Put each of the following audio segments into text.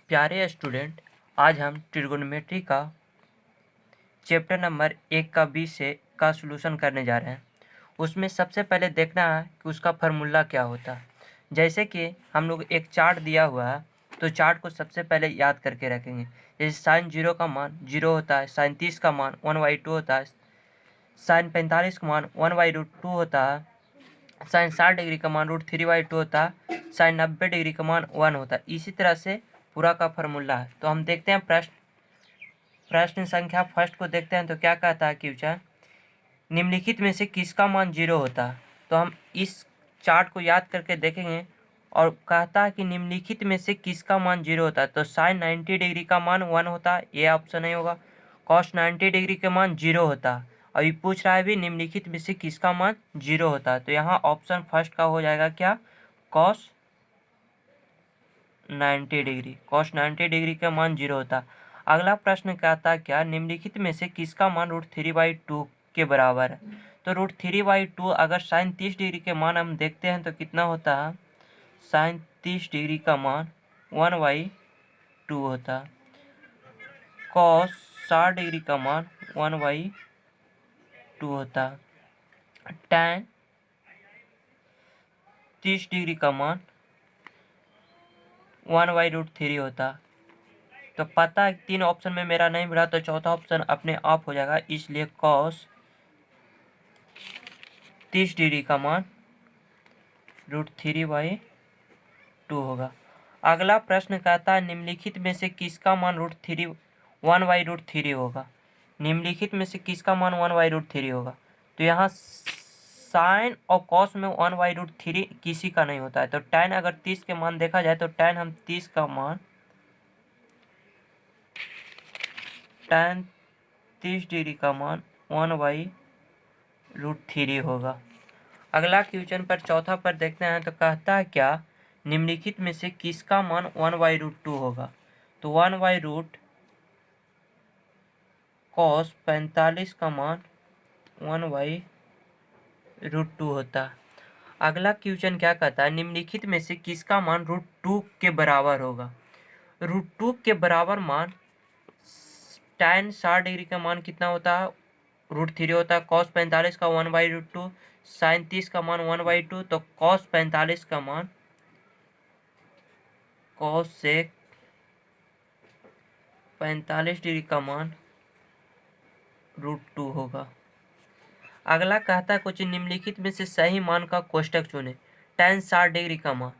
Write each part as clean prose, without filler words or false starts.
प्यारे स्टूडेंट, आज हम ट्रिगोनोमेट्री का चैप्टर नंबर 1 का बी से का सॉल्यूशन करने जा रहे हैं। उसमें सबसे पहले देखना है कि उसका फार्मूला क्या होता है। जैसे कि हम लोग एक चार्ट दिया हुआ है, तो चार्ट को सबसे पहले याद करके रखेंगे। जैसे साइन 0 का मान 0 होता है, साइन 30 का मान 1/2 होता है, साइन 45 का मान 1/√2 होता है, साइन 60 डिग्री का मान √3/2 होता है, साइन 90 डिग्री का मान 1 होता है। इसी तरह से पूरा का फार्मूला है। तो हम देखते हैं प्रश्न संख्या फर्स्ट को देखते हैं। तो क्या कहता है क्वेश्चन, निम्नलिखित में से किसका मान 0 होता है। तो हम इस चार्ट को याद करके देखेंगे और कहता है कि निम्नलिखित में से किसका मान 0 होता है। तो साइन 90 डिग्री का मान 1 होता है, ये ऑप्शन नहीं होगा। कॉस 90 डिग्री का मान 0 होता है। अभी पूछ रहा है भी निम्नलिखित में से किसका मान 0 होता है। तो यहाँ ऑप्शन फर्स्ट का हो जाएगा क्या, कॉस 90 डिग्री। कॉस 90 डिग्री का मान 0 होता है। अगला प्रश्न कहता है क्या, निम्नलिखित में से किसका मान √3/2 के बराबर है। तो √3/2 अगर साइन 30 डिग्री के मान हम देखते हैं तो कितना होता है, साइन 30 डिग्री का मान 1/2 होता है। कॉस 60 डिग्री का मान 1/2 होता है। टैन 30 डिग्री का मान 1/√3 होता है। तो पता है 3 ऑप्शन में मेरा नहीं मिला, तो चौथा ऑप्शन अपने आप हो जाएगा, इसलिए कॉस 30 डिग्री का मान √3/2 होगा। अगला प्रश्न कहता है निम्नलिखित में से किसका मान 1/√3 होगा। निम्नलिखित में से किसका मान 1/√3 होगा। तो यहाँ साइन और कॉस में 1/√3 किसी का नहीं होता है। तो tan अगर 30 के मान देखा जाए तो tan 30 डिग्री का मान 1/√3 होगा। अगला क्वेश्चन पर चौथा पर देखते हैं। तो कहता है क्या, निम्नलिखित में से किसका मान 1/√2 होगा। तो 1/√ कॉस 45 का मान 1/√2 होता है। अगला क्वेश्चन क्या कहता है, निम्नलिखित में से किसका मान √2 के बराबर होगा। √2 के बराबर मान tan 60 डिग्री का मान कितना होता है, √3 होता है। कॉस 45 का 1/√2, साइन 30 का मान 1/2। तो कॉस 45 का मान कॉस से 45 डिग्री का मान √2 होगा। अगला कहता है कुछ निम्नलिखित में से सही मान का कोष्टक चुने। tan 60 डिग्री का मान,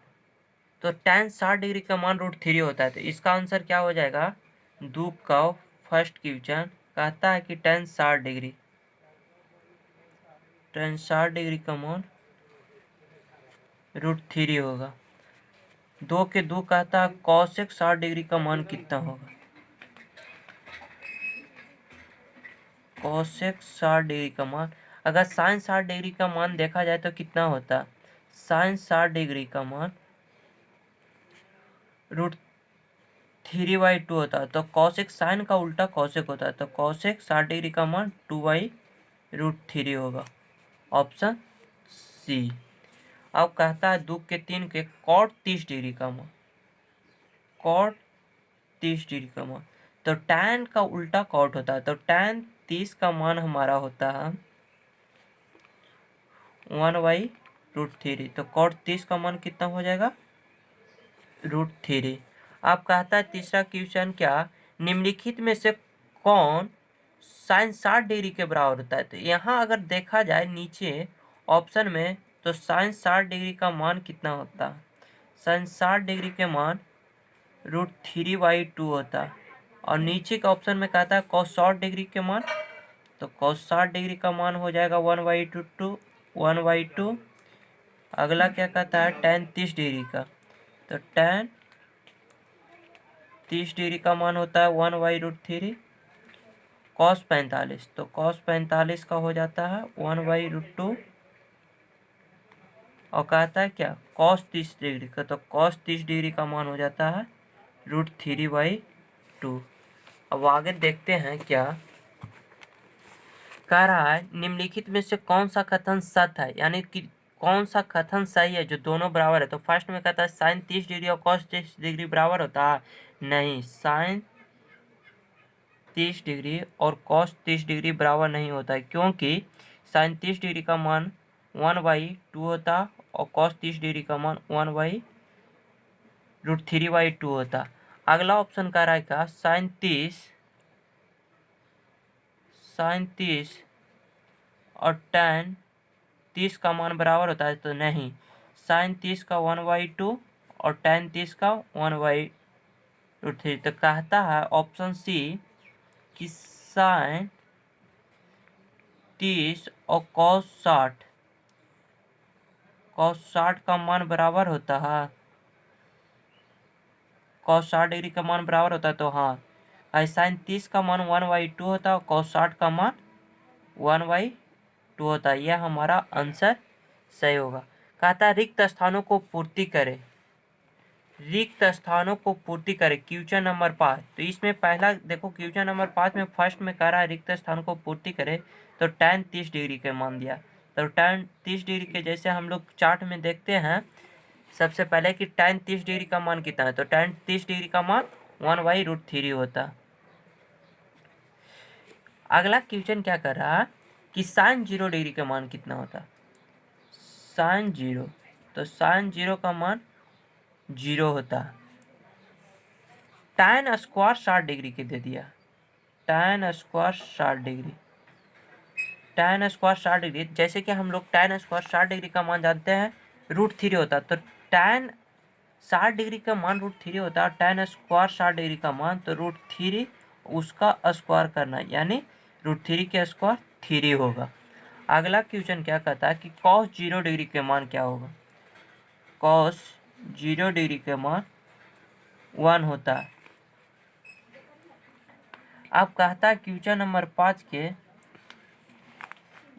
तो tan 60 डिग्री का मान √3 होता है। तो इसका आंसर क्या हो जाएगा, दो का फर्स्ट क्वेश्चन कहता है कि tan 60 डिग्री का मान √3 होगा। 2 के 2 कहता है cosec 60 डिग्री का मान कितना होगा। cosec 60 डिग्री का मान, अगर साइन 60 डिग्री का मान देखा जाए तो कितना होता है, साइन 60 डिग्री का मान √3/2 होता है। तो cosec साइन का उल्टा cosec होता है। तो cosec 60 डिग्री का मान 2/√3 होगा, ऑप्शन सी। अब कहता है 2 के 3 के cot 30 डिग्री का मान, cot 30 डिग्री का मान, तो tan का उल्टा cot होता है। तो tan 30 का मान हमारा होता है 1/√3। तो cot 30 का मान कितना हो जाएगा, √3। अब कहता है तीसरा क्वेश्चन क्या, निम्नलिखित में से कौन साइन 60 डिग्री के बराबर होता है। तो यहाँ अगर देखा जाए नीचे ऑप्शन में, तो साइन 60 डिग्री का मान कितना होता है, साइन 60 डिग्री के मान √3/2 होता है। और नीचे के ऑप्शन में कहता है cos 60 डिग्री के मान, तो cos 60 डिग्री का मान हो जाएगा 1/2। अगला क्या कहता है tan 30 डिग्री का, तो tan 30 डिग्री का मान होता है 1/√3। cos 45, तो cos 45 का हो जाता है 1/√2। और कहता है क्या, cos 30 डिग्री का, तो cos 30 डिग्री का मान हो जाता है √3/2। अब आगे देखते हैं क्या कह रहा है, निम्नलिखित में से कौन सा कथन सत्य है, यानी कि कौन सा कथन सही है जो दोनों बराबर है। तो फर्स्ट में कहता है साइन 30 डिग्री और cos 30 डिग्री बराबर होता है। नहीं, साइन 30 डिग्री और कॉस 30 डिग्री बराबर नहीं होता है, क्योंकि साइन 30 डिग्री का मान 1/2 होता और कॉस 30 डिग्री का मान 1/√3/2 होता। अगला ऑप्शन कह रहा है क्या, साइन 30 और tan 30 का मान बराबर होता है, तो नहीं, साइन 30 का 1/2 और tan 30 का 1/√3। तो कहता है ऑप्शन सी कि साइन 30 और cos 60 का मान बराबर होता है, cos 60 डिग्री का मान बराबर होता है, तो हाँ, साइन 30 का मान 1/2 होता है और cos 60 का मान 1/2 होता है। यह हमारा आंसर सही होगा। कहता है रिक्त स्थानों को पूर्ति करे, क्वेश्चन नंबर 5। तो इसमें पहला देखो, क्वेश्चन नंबर 5 में फर्स्ट में कह रहा है रिक्त स्थान को पूर्ति करे, तो tan 30 डिग्री के मान दिया। तो tan 30 डिग्री के जैसे हम लोग चार्ट में देखते हैं सबसे पहले कि tan 30 डिग्री का मान कितना है, तो tan 30 डिग्री का मान 1/√3 होता। अगला क्वेश्चन क्या कर रहा है कि sin 0 डिग्री का मान कितना होता, sin 0, तो sin 0 का मान 0 होता। tan स्क्वायर 60 डिग्री के दे दिया, tan स्क्वायर 60 डिग्री, जैसे कि हम लोग tan स्क्वायर 60 डिग्री का मान जानते हैं √3 होता, तो tan 60 डिग्री का मान √3 होता है, tan स्क्वायर 60 डिग्री का मान तो √3 उसका स्क्वायर करना, यानी √3 के स्क्वायर 3 होगा। अगला क्वेश्चन क्या कहता है कि cos 0 डिग्री के मान क्या होगा, cos 0 डिग्री के मान 1 होता है। अब कहता है क्वेश्चन नंबर 5 के,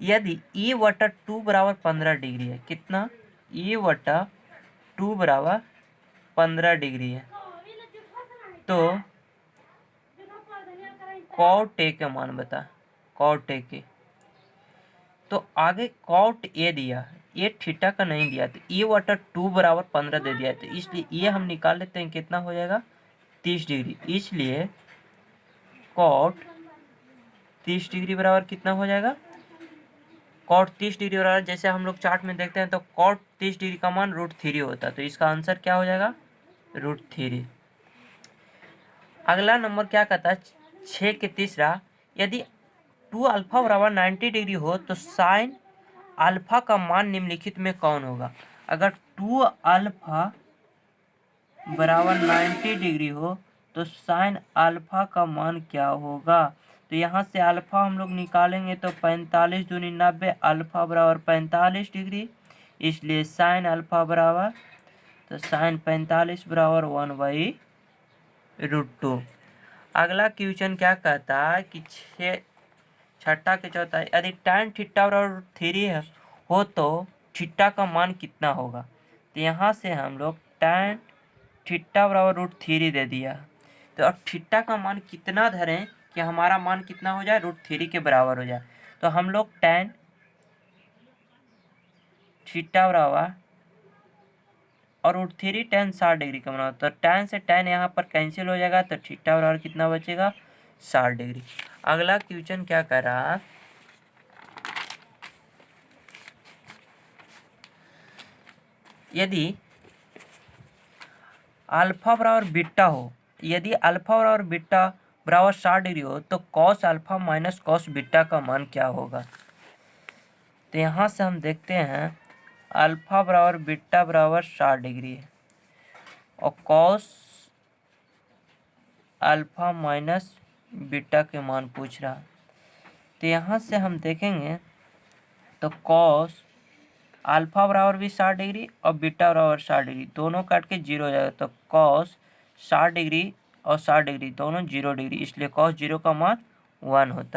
यदि E/2 बराबर 15 डिग्री है, कितना, E/2 बराबर 15 डिग्री है, तो cot A का मान बता, cot A के, तो आगे cot A दिया, ये थीटा का नहीं दिया, तो E/2 बराबर 15 दे दिया, तो इसलिए ये हम निकाल लेते हैं, कितना हो जाएगा 30 डिग्री, इसलिए cot 30 डिग्री बराबर कितना हो जाएगा, cot 30 डिग्री बराबर, जैसे हम लोग चार्ट में देखते हैं तो cot 30 डिग्री का मान √3 होता है, तो इसका आंसर क्या हो जाएगा √3। अगला नंबर क्या कहता है 6 के तीसरा, यदि 2 अल्फा बराबर 90 डिग्री हो तो साइन अल्फा का मान निम्नलिखित में कौन होगा। अगर 2 अल्फा बराबर 90 डिग्री हो तो साइन अल्फा का मान क्या होगा, तो यहाँ से अल्फा हम लोग निकालेंगे तो 45 दूनी 90, अल्फा बराबर 45 डिग्री, इसलिए साइन अल्फा बराबर, तो साइन 45 बराबर 1/√2। अगला क्वेश्चन क्या कहता है कि छठा के चौथा, यदि tan थीटा बराबर 3 हो तो थीटा का मान कितना होगा, तो यहाँ से हम लोग tan थीटा बराबर √3 दे दिया, तो अब थीटा का मान कितना धरें कि हमारा मान कितना हो जाए √3 के बराबर हो जाए, तो हम लोग tan थीटा बराबर और √3 tan 60 डिग्री का बना, तो tan से tan यहाँ पर कैंसिल हो जाएगा, तो थीटा बराबर कितना बचेगा 60 डिग्री। अगला क्वेश्चन क्या कर रहा है, यदि अल्फा बराबर बीटा हो, यदि अल्फा बराबर बीटा बराबर 60 डिग्री हो तो cos alpha minus cos beta का मान क्या होगा, तो यहाँ से हम देखते हैं अल्फा बराबर बीटा बराबर 60 डिग्री है और cos अल्फा माइनस बीटा के मान पूछ रहा है, तो यहाँ से हम देखेंगे तो cos अल्फा बराबर भी 60 डिग्री और बीटा बराबर 60 डिग्री, दोनों काट के 0 हो जाएगा, तो cos 60 डिग्री और 60 डिग्री दोनों 0 डिग्री, इसलिए cos 0 का मान 1 होता है।